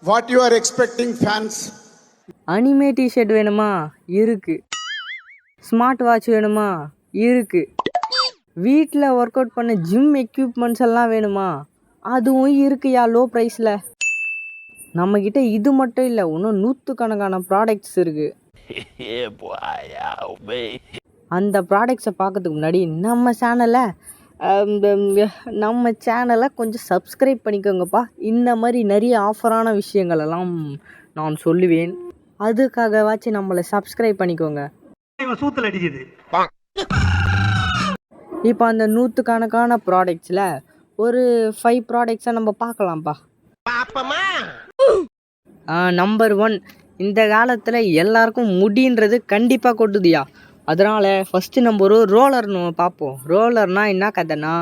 What you are expecting, fans? Anime t shirt வேணுமா? இருக்கு. Smart watch வேணுமா? இருக்கு. வீட்டில் ஒர்க் அவுட் பண்ண ஜிம் எக்யூப்மெண்ட்ஸ் எல்லாம் வேணுமா? அதுவும் இருக்குயா லோ ப்ரைஸில். நம்மக்கிட்ட இது மட்டும் இல்லை, இன்னும் நூற்றுக்கணக்கான ப்ராடக்ட்ஸ் இருக்குது. அந்த ப்ராடக்ட்ஸை பார்க்கறதுக்கு முன்னாடி நம்ம சேனலை கொஞ்சம் சப்ஸ்கிரைப் பண்ணிக்கோங்கப்பா. இந்த மாதிரி நிறைய ஆஃபரான விஷயங்களெல்லாம் நான் சொல்லுவேன். அதுக்காகவாச்சும் நம்மளை சப்ஸ்கிரைப் பண்ணிக்கோங்க. சூத்துல அடிக்குது. இப்போ அந்த நூற்றுக்கணக்கான ப்ராடக்ட்ஸில் ஒரு 5 ப்ராடக்ட்ஸை நம்ம பார்க்கலாம்ப்பா. நம்பர் 1, இந்த காலத்தில் எல்லாருக்கும் முடின்றது கண்டிப்பாக கொட்டுதியா. அதனால் ஃபஸ்ட்டு நம்ம ஒரு ரோலர்னு பார்ப்போம். ரோலர்னால் என்ன கதைன்னா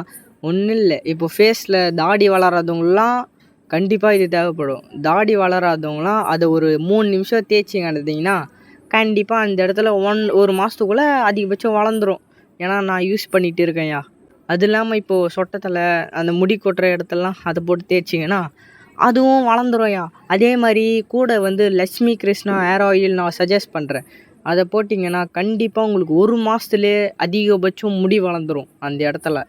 ஒன்றும் இல்லை, இப்போ ஃபேஸில் தாடி வளராதவங்களாம் கண்டிப்பாக இது தேவைப்படும். தாடி வளராதவங்களாம் அதை ஒரு 3 நிமிஷம் தேய்ச்சிங்கன்னு கண்டிப்பாக அந்த இடத்துல ஒரு மாதத்துக்குள்ளே அதிகபட்சம் வளர்ந்துடும். ஏன்னா நான் யூஸ் பண்ணிகிட்டு இருக்கேன்யா. அது இல்லாமல் இப்போது சொட்டத்தில் அந்த முடி கொட்டுற இடத்துலலாம் அதை போட்டு தேய்ச்சிங்கன்னா அதுவும் வளர்ந்துரும்யா. அதே மாதிரி கூட லட்சுமி கிருஷ்ணா ஹேர் ஆயில் நான் சஜஸ்ட் பண்ணுறேன். அதை போட்டிங்கன்னா கண்டிப்பாக உங்களுக்கு 1 மாதத்துலேயே அதிகபட்சம் முடி வளர்ந்துடும் அந்த இடத்துல.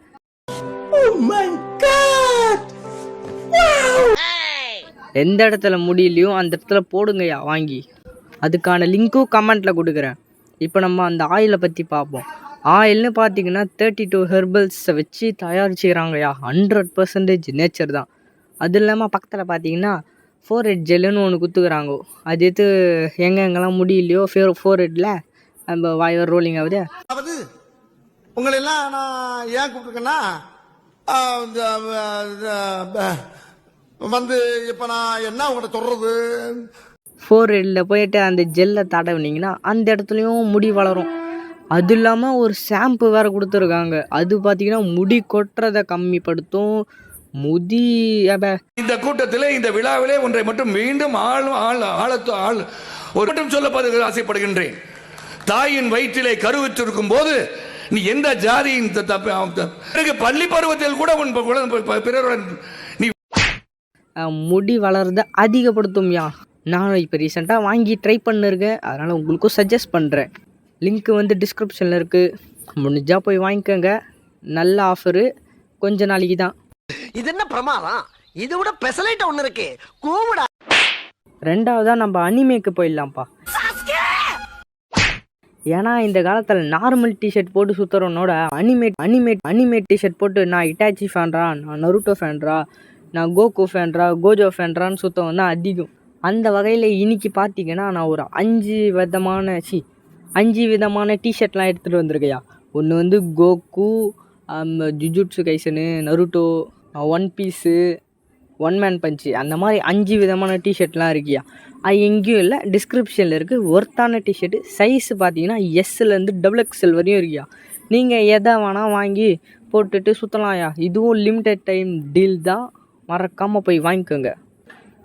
எந்த இடத்துல முடியலையும் அந்த இடத்துல போடுங்கய்யா வாங்கி. அதுக்கான லிங்க்கும் கமெண்ட்டில் கொடுக்குறேன். இப்போ நம்ம அந்த ஆயிலை பற்றி பார்ப்போம். ஆயில்னு பார்த்தீங்கன்னா 32 ஹெர்பல்ஸை வச்சு தயாரிச்சுக்கிறாங்கய்யா. 100% நேச்சர் தான். அது இல்லாமல் பக்கத்தில் பார்த்தீங்கன்னா ஃபோர்ஹெட் ஜெல்லுன்னு ஒன்று குத்துக்கிறாங்க. அது எது எங்கெங்கெல்லாம் முடியலையோ ஃபோர்ஹெட்டில் நம்ம வாயர் ரோலிங் ஆகுது. அதாவது உங்களெல்லாம் நான் ஏன் கூப்பிட்டுருக்கேன்னா இப்போ நான் என்ன உங்கள்கிட்ட சொல்கிறது, ஃபோர்ஹெட்டில் போயிட்டு அந்த ஜெல்லை தடவினீங்கன்னா அந்த இடத்துலையும் முடி வளரும். அது இல்லாமல் ஒரு ஷாம்பு வேறு கொடுத்துருக்காங்க. அது பார்த்தீங்கன்னா முடி கொட்டுறதை கம்மிப்படுத்தும். இந்த கூட்டத்திலே இந்த விழாவிலே ஒன்றை மட்டும் மீண்டும் ஒரு மட்டும் சொல்ல ஆசைப்படுகின்றேன். தாயின் வயிற்றிலே கருவுற்றிருக்கும் போது நீ எந்த ஜாதியின் பள்ளி பருவத்தில் கூட பிறருடன் நீ முடி வளர்றதை அதிகப்படுத்தும்யா. நான் இப்போ ரீசெண்டாக வாங்கி ட்ரை பண்ணிருக்கேன். அதனால் உங்களுக்கும் சஜஸ்ட் பண்ணுறேன். லிங்க்கு டிஸ்கிரிப்ஷனில் இருக்குது. முடிஞ்சால் போய் வாங்கிக்கோங்க. நல்ல ஆஃபரு, கொஞ்ச நாளைக்கு தான். இது என்ன பிரமாதம், இது விட பெசலைட் ஒன்று இருக்கு கூவுடா. ரெண்டாவதா நம்ம அனிமேக்கு போயிடலாம்ப்பா. ஏன்னா இந்த காலத்தில் நார்மல் டிஷர்ட் போட்டு சுற்றுறவனோட அனிமேட் டிஷர்ட் போட்டு நான் இட்டாச்சி ஃபேன்ரா, நான் நருட்டோ ஃபேன்ரா, நான் கோகு ஃபேன்ரா, கோஜோ ஃபேன்ரான்னு சுற்றவன் தான் அதிகம். அந்த வகையில் இன்னைக்கு பார்த்தீங்கன்னா நான் ஒரு 5 விதமான டிஷர்ட்லாம் எடுத்துகிட்டு வந்திருக்கையா. ஒன்று கோகு, ஜுஜுட்சு கைசனு, Naruto, One Piece, One Man Punch, அந்த மாதிரி 5 விதமான டிஷர்ட்லாம் இருக்கியா. அது எங்கேயும் இல்லை, டிஸ்கிரிப்ஷனில் இருக்குது. ஒர்த்தான டிஷர்ட்டு. சைஸு பார்த்தீங்கன்னா எஸ்லேருந்து XXL வரையும் இருக்கியா. நீங்கள் எதை வேணால் வாங்கி போட்டுட்டு சுற்றலாம்யா. இதுவும் லிமிட்டட் டைம் டீல் தான், மறக்காமல் போய் வாங்கிக்கோங்க.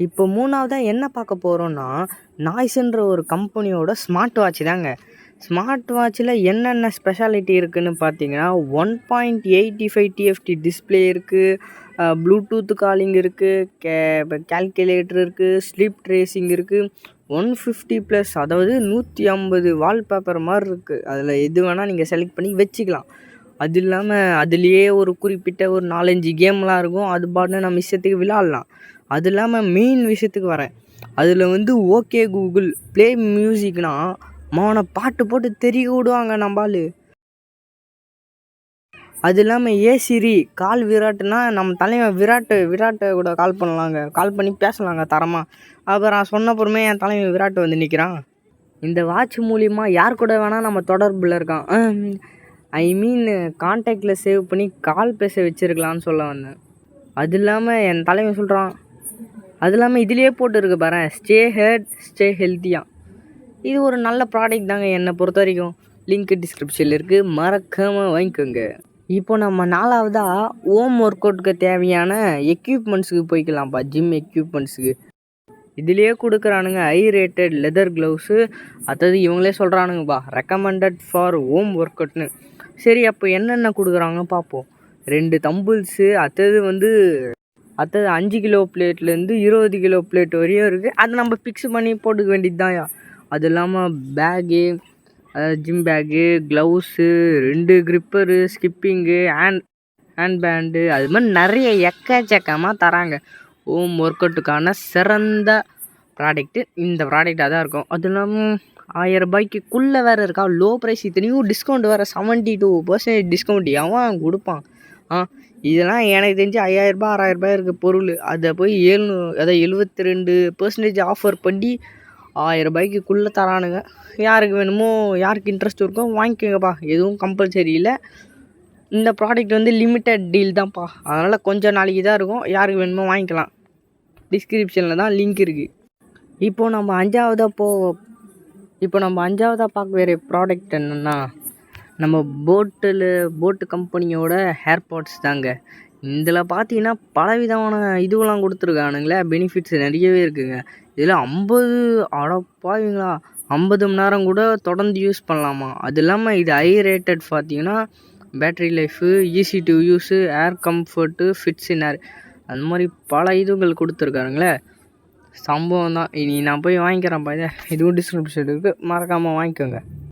இப்போ 3ஆவதாக என்ன பார்க்க போகிறோன்னா நாய்ஸ்ன்ற ஒரு கம்பெனியோட ஸ்மார்ட் வாட்ச் தாங்க. ஸ்மார்ட் வாட்சில் என்னென்ன ஸ்பெஷாலிட்டி இருக்குதுன்னு பார்த்தீங்கன்னா 1.85 TFT டிஸ்பிளே இருக்குது, ப்ளூடூத் காலிங் இருக்குது, கேல்குலேட்டர் இருக்குது, ஸ்லீப் ட்ரேசிங் இருக்குது, 150+, அதாவது 150 வால்பேப்பர் மாதிரி இருக்குது. அதில் எது வேணால் நீங்கள் செலக்ட் பண்ணி வச்சுக்கலாம். அது இல்லாமல் அதுலேயே ஒரு குறிப்பிட்ட ஒரு 4-5 கேம்லாம் இருக்கும். அது பாட்டு நம்ம இஷ்டத்துக்கு விளாட்லாம். அது இல்லாமல் மெயின் விஷயத்துக்கு வரேன். அதில் ஓகே கூகுள் ப்ளே மியூசிக்னா மௌன பாட்டு போட்டு தெரிய விடுவாங்க நம்பால். அது இல்லாமல் ஏசிரி கால் விராட்டுனா நம்ம தலைவன் விராட்டை கூட கால் பண்ணலாங்க, கால் பண்ணி பேசலாங்க தரமாக. அப்புறம் சொன்ன பொறுமே என் தலைவன் விராட்டு நிற்கிறான். இந்த வாட்ச் மூலிமா யார் கூட வேணால் நம்ம தொடர்பில் இருக்கான். கான்டாக்டில் சேவ் பண்ணி கால் பேச வச்சுருக்கலான்னு சொல்ல வந்தேன். அது இல்லாமல் என் தலைவன் சொல்கிறான். அது இல்லாமல் இதுலேயே போட்டு இருக்கு பாரு, ஸ்டே ஹெல்த்தியாக. இது ஒரு நல்ல ப்ராடக்ட் தாங்க என்னை பொறுத்த வரைக்கும். லிங்க் டிஸ்கிரிப்ஷனில் இருக்குது, மறக்காமல் வாங்கிக்கோங்க. இப்போ நம்ம 4ஆவதாக ஹோம் ஒர்க் அவுட்டுக்கு தேவையான எக்யூப்மெண்ட்ஸுக்கு போய்க்கலாம்ப்பா. ஜிம் எக்யூப்மெண்ட்ஸுக்கு இதுலேயே கொடுக்குறானுங்க ஹை ரேட்டட் லெதர் க்ளவுஸு. அதாவது இவங்களே சொல்கிறானுங்கப்பா ரெக்கமெண்டட் ஃபார் ஹோம் ஒர்க் அவுட்னு. சரி, அப்போ என்னென்ன கொடுக்குறாங்க பார்ப்போம். 2 தம்பிள்ஸு, அடுத்தது அடுத்தது 5 கிலோ பிளேட்லேருந்து 20 கிலோ பிளேட் வரையும் இருக்குது. அதை நம்ம ஃபிக்ஸ் பண்ணி போட்டுக்க வேண்டியது தான்யா. அது இல்லாமல் bag, gym bag, gloves, 2 gripper, skipping, hand band, அது மாதிரி நிறைய எக்கச்சக்கமாக தராங்க. ஹோம் ஒர்க் அவுட்டுக்கான சிறந்த ப்ராடக்ட்டு இந்த ப்ராடக்டாக தான் இருக்கும். அது இல்லாமல் 1000 ரூபாய்க்குள்ளே வேறு இருக்கா, லோ ப்ரைஸ். இத்தனையும் டிஸ்கவுண்ட் வேறு, 72% டிஸ்கவுண்ட் எவன் கொடுப்பான்? இதெல்லாம் எனக்கு தெரிஞ்சு 5000 ரூபாய் 6000 ரூபாய் இருக்க பொருள், அதை போய் 72% ஆஃபர் பண்ணி 1000 ரூபாய்க்குள்ளே தரானுங்க. யாருக்கு வேணுமோ, யாருக்கு இன்ட்ரெஸ்ட் இருக்கோ வாங்கிக்கோங்கப்பா, எதுவும் கம்பல்சரி இல்லை. இந்த ப்ராடக்ட் வந்து லிமிட்டட் டீல் தான்ப்பா, அதனால் கொஞ்சம் நாளைக்கு தான் இருக்கும். யாருக்கு வேணுமோ வாங்கிக்கலாம். டிஸ்கிரிப்ஷனில் தான் லிங்க் இருக்குது. இப்போது நம்ம அஞ்சாவதாக பார்க்க வேறு ப்ராடக்ட் என்னென்னா, நம்ம போட்டு கம்பெனியோட ஏர்பாட்ஸ் தாங்க. இதில் பார்த்தீங்கன்னா பலவிதமான இதுவெல்லாம் கொடுத்துருக்கானுங்களே, பெனிஃபிட்ஸ் நிறையவே இருக்குதுங்க. இதில் 50 மணி நேரம் கூட தொடர்ந்து யூஸ் பண்ணலாமா. அது இல்லாமல் இது ஹை ரேட்டட் பார்த்தீங்கன்னா, battery life, easy to use, ear comfort, fits in ear, அந்த மாதிரி பல இதுகள் கொடுத்துருக்காருங்களே. சம்பவம் தான். இனி நான் போய் வாங்கிக்கிறேன்ப்பா. இதுவும் டிஸ்கிரிப்ஷன் இருக்குது, மறக்காமல் வாங்கிக்கோங்க.